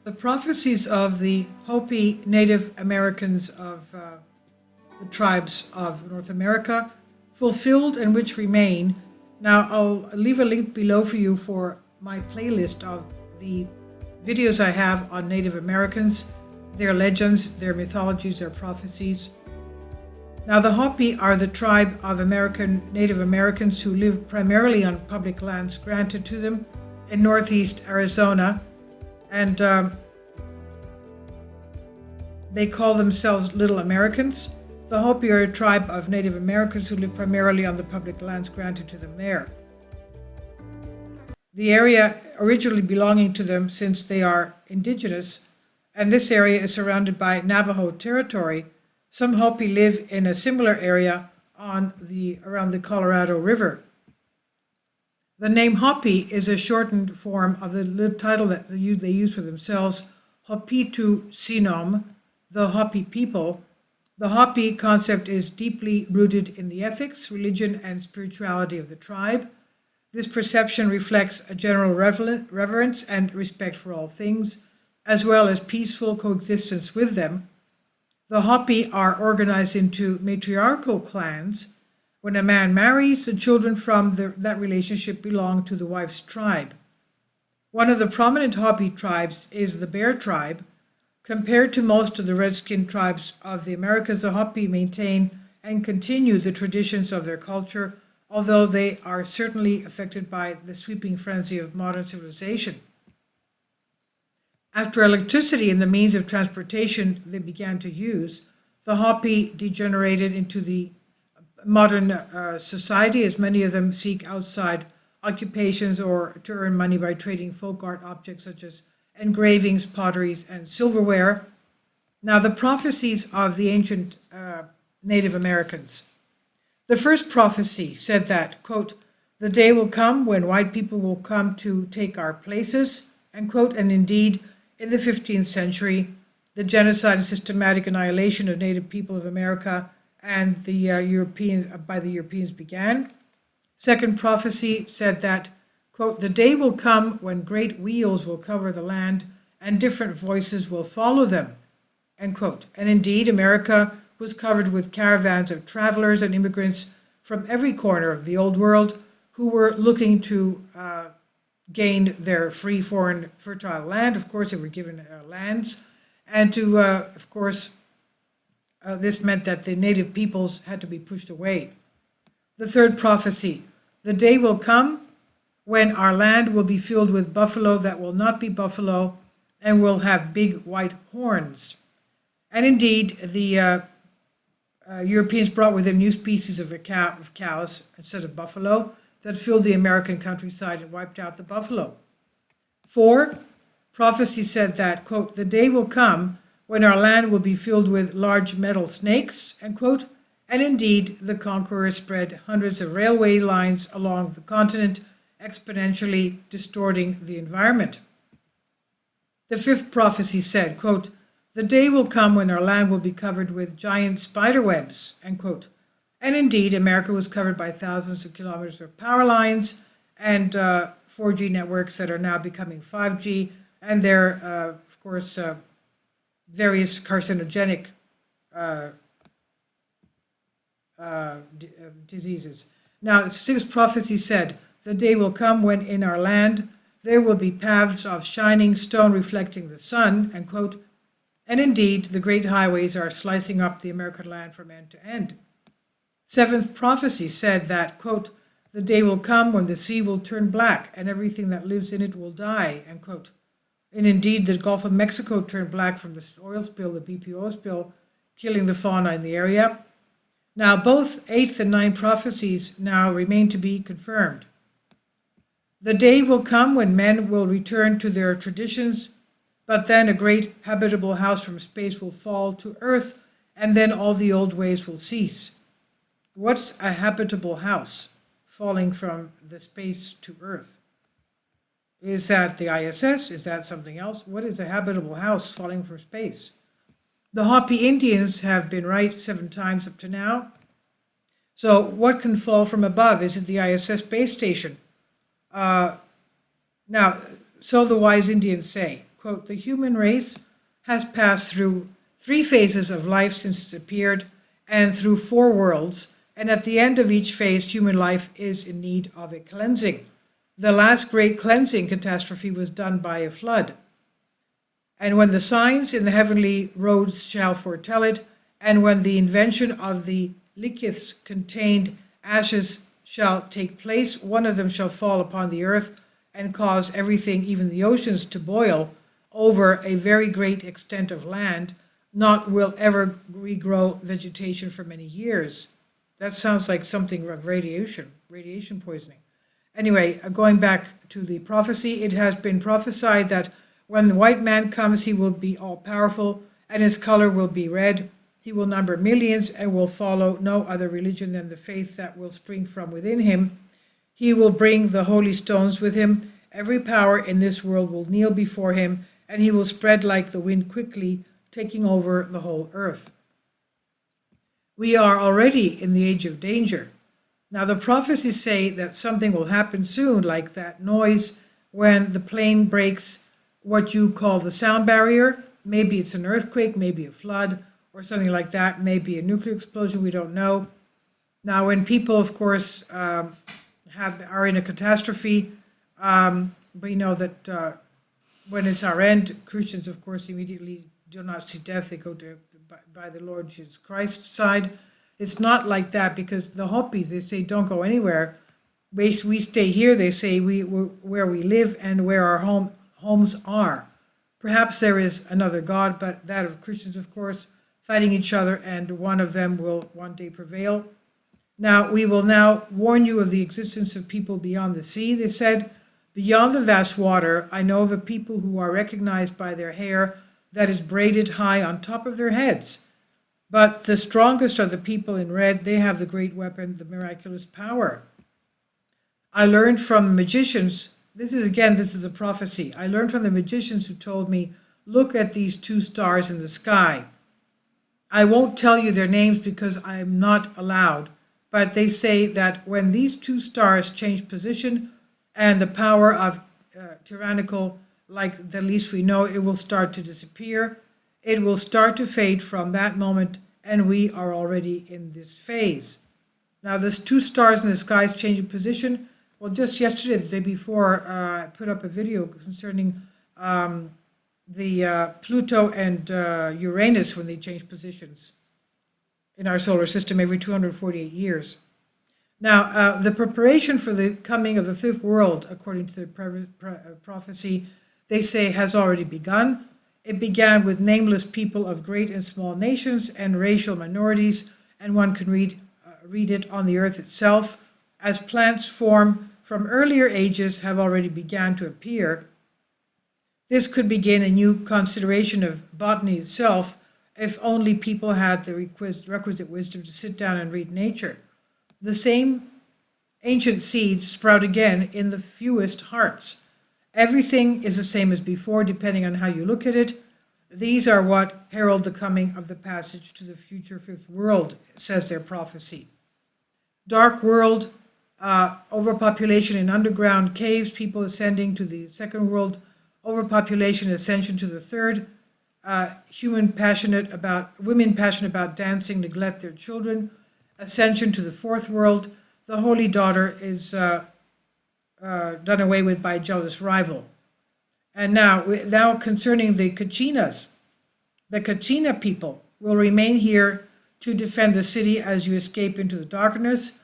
The prophecies of the Hopi Native Americans of the tribes of North America, fulfilled and which remain. Now, I'll leave a link below for you for my playlist of the videos I have on Native Americans, their legends, their mythologies, their prophecies. Now, the Hopi are the tribe of Native Americans who live primarily on public lands granted to them in northeast Arizona, and they call themselves Little Americans. The Hopi are a tribe of Native Americans who live primarily on the public lands granted to them there. The area originally belonging to them, since they are indigenous, and this area is surrounded by Navajo territory. Some Hopi live in a similar area around the Colorado River. The name Hopi is a shortened form of the title that they use for themselves, Hopi-tu-sinom, the Hopi people. The Hopi concept is deeply rooted in the ethics, religion, and spirituality of the tribe. This perception reflects a general reverence and respect for all things, as well as peaceful coexistence with them. The Hopi are organized into matriarchal clans. When a man marries, the children from that relationship belong to the wife's tribe. One of the prominent Hopi tribes is the Bear tribe. Compared to most of the red-skinned tribes of the Americas, the Hopi maintain and continue the traditions of their culture, although they are certainly affected by the sweeping frenzy of modern civilization. After electricity and the means of transportation they began to use, the Hopi degenerated into the modern society, as many of them seek outside occupations or to earn money by trading folk art objects such as engravings, potteries, and silverware. Now, the prophecies of the ancient Native Americans. The first prophecy said that, quote, the day will come when white people will come to take our places, end quote, and indeed, in the 15th century, the genocide and systematic annihilation of Native people of America and the by the Europeans began. Second prophecy said that, quote, the day will come when great wheels will cover the land and different voices will follow them, end quote. And indeed, America was covered with caravans of travelers and immigrants from every corner of the old world who were looking to gain their free, foreign, fertile land. Of course, they were given lands. And to, of course, this meant that the native peoples had to be pushed away. The third prophecy, the day will come when our land will be filled with buffalo that will not be buffalo and will have big white horns. And indeed, the Europeans brought with them new species of cows instead of buffalo that filled the American countryside and wiped out the buffalo. 4, prophecy said that, quote, the day will come when our land will be filled with large metal snakes, end quote, and indeed the conquerors spread hundreds of railway lines along the continent, exponentially distorting the environment. The 5th prophecy said, quote, the day will come when our land will be covered with giant spider webs, end quote. And indeed, America was covered by thousands of kilometers of power lines and 4G networks that are now becoming 5G, and their, of course, various carcinogenic diseases. Now, the 6th prophecy said, the day will come when in our land there will be paths of shining stone reflecting the sun, end quote. And indeed, the great highways are slicing up the American land from end to end. 7th prophecy said that, quote, the day will come when the sea will turn black and everything that lives in it will die, end quote. And indeed, the Gulf of Mexico turned black from the oil spill, the BP oil spill, killing the fauna in the area. Now, both 8th and 9th prophecies now remain to be confirmed. The day will come when men will return to their traditions, but then a great habitable house from space will fall to Earth, and then all the old ways will cease. What's a habitable house falling from the space to Earth? Is that the ISS? Is that something else? What is a habitable house falling from space? The Hopi Indians have been right 7 times up to now. So what can fall from above? Is it the ISS space station? Now, so the wise Indians say, quote, "The human race has passed through 3 phases of life since it appeared, and through 4 worlds, and at the end of each phase, human life is in need of a cleansing. The last great cleansing catastrophe was done by a flood. And when the signs in the heavenly roads shall foretell it, and when the invention of the lichiths contained ashes shall take place, one of them shall fall upon the earth and cause everything, even the oceans, to boil over a very great extent of land, not will ever regrow vegetation for many years." That sounds like something of radiation poisoning. Anyway, going back to the prophecy, it has been prophesied that when the white man comes, he will be all powerful, and his color will be red. He will number millions and will follow no other religion than the faith that will spring from within him. He will bring the holy stones with him. Every power in this world will kneel before him, and he will spread like the wind quickly, taking over the whole earth. We are already in the age of danger. Now, the prophecies say that something will happen soon, like that noise when the plane breaks what you call the sound barrier. Maybe it's an earthquake, maybe a flood, or something like that, maybe a nuclear explosion, we don't know. Now, when people, of course, are in a catastrophe, we know that when it's our end, Christians, of course, immediately do not see death. They go to by the Lord Jesus Christ's side. It's not like that, because the Hopis, they say, don't go anywhere. We stay here, they say, where we live and where our homes are. Perhaps there is another God, but that of Christians, of course, fighting each other, and one of them will one day prevail. Now, we will now warn you of the existence of people beyond the sea, they said. Beyond the vast water, I know of a people who are recognized by their hair that is braided high on top of their heads. But the strongest are the people in red. They have the great weapon, the miraculous power. I learned from magicians, this is a prophecy. I learned from the magicians who told me, look at these 2 stars in the sky. I won't tell you their names because I am not allowed, but they say that when these 2 stars change position and the power of tyrannical, like the least we know, it will start to disappear. It will start to fade from that moment, and we are already in this phase. Now, this 2 stars in the sky is changing position. Well, just yesterday, the day before, I put up a video concerning the Pluto and Uranus when they change positions in our solar system every 248 years. Now, the preparation for the coming of the 5th world, according to the prophecy, they say has already begun. It began with nameless people of great and small nations and racial minorities, and one can read it on the earth itself, as plants form from earlier ages have already begun to appear. This could begin a new consideration of botany itself, if only people had the requisite wisdom to sit down and read nature. The same ancient seeds sprout again in the fewest hearts. Everything is the same as before, depending on how you look at it. These are what herald the coming of the passage to the future 5th world, says their prophecy. Dark world, overpopulation in underground caves, people ascending to the 2nd world, overpopulation, ascension to the 3rd, women passionate about dancing neglect their children, ascension to the 4th world. The holy daughter is done away with by a jealous rival. And now concerning the Kachinas, the Kachina people will remain here to defend the city as you escape into the darkness.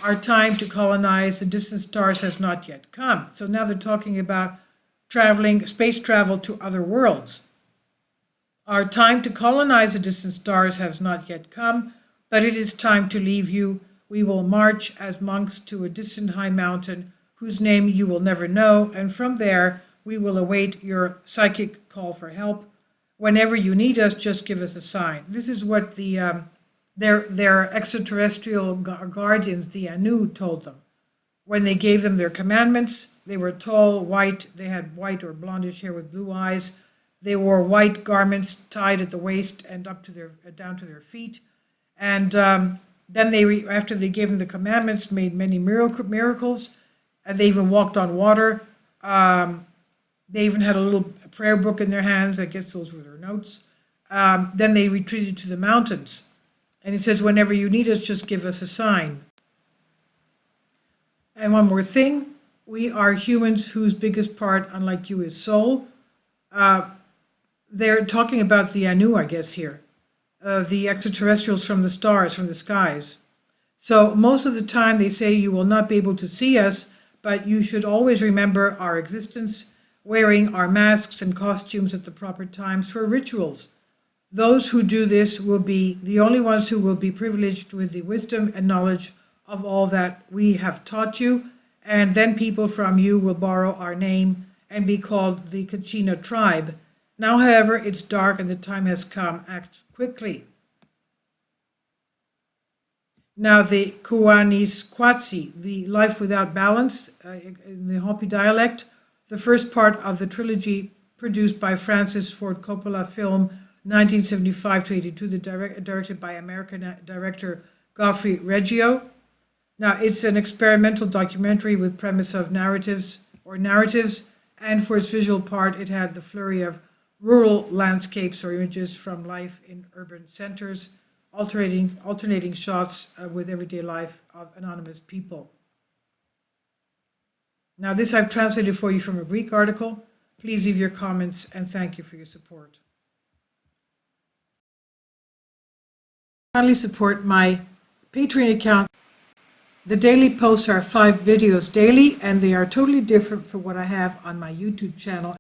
Our time to colonize the distant stars has not yet come. So now they're talking about space travel to other worlds. Our time to colonize the distant stars has not yet come, but it is time to leave you. We will march as monks to a distant high mountain whose name you will never know, and from there we will await your psychic call for help. Whenever you need us, just give us a sign. This is what their extraterrestrial guardians, the Anu, told them. When they gave them their commandments, they were tall, white, they had white or blondish hair with blue eyes. They wore white garments tied at the waist and up to down to their feet. And then after they gave them the commandments, made many miracles, and they even walked on water. They even had a little prayer book in their hands. I guess those were their notes. Then they retreated to the mountains. And it says, whenever you need us, just give us a sign. And one more thing, we are humans whose biggest part, unlike you, is soul. They're talking about the Anu, I guess, here. The extraterrestrials from the stars, from the skies. So most of the time they say you will not be able to see us, but you should always remember our existence, wearing our masks and costumes at the proper times for rituals. Those who do this will be the only ones who will be privileged with the wisdom and knowledge of all that we have taught you, and then people from you will borrow our name and be called the Kachina tribe. Now, however, it's dark and the time has come. Act quickly. Now, the Koyaanisqatsi, the life without balance, in the Hopi dialect, the first part of the trilogy produced by Francis Ford Coppola film 1975-82, directed by American director Godfrey Reggio. Now, it's an experimental documentary with premise of narratives, and for its visual part, it had the flurry of rural landscapes or images from life in urban centers, alternating shots with everyday life of anonymous people. Now, this I've translated for you from a Greek article. Please leave your comments, and thank you for your support. Kindly support my Patreon account. The daily posts are 5 videos daily, and they are totally different from what I have on my YouTube channel.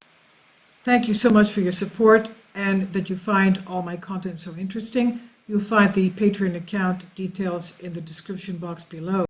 Thank you so much for your support and that you find all my content so interesting. You'll find the Patreon account details in the description box below.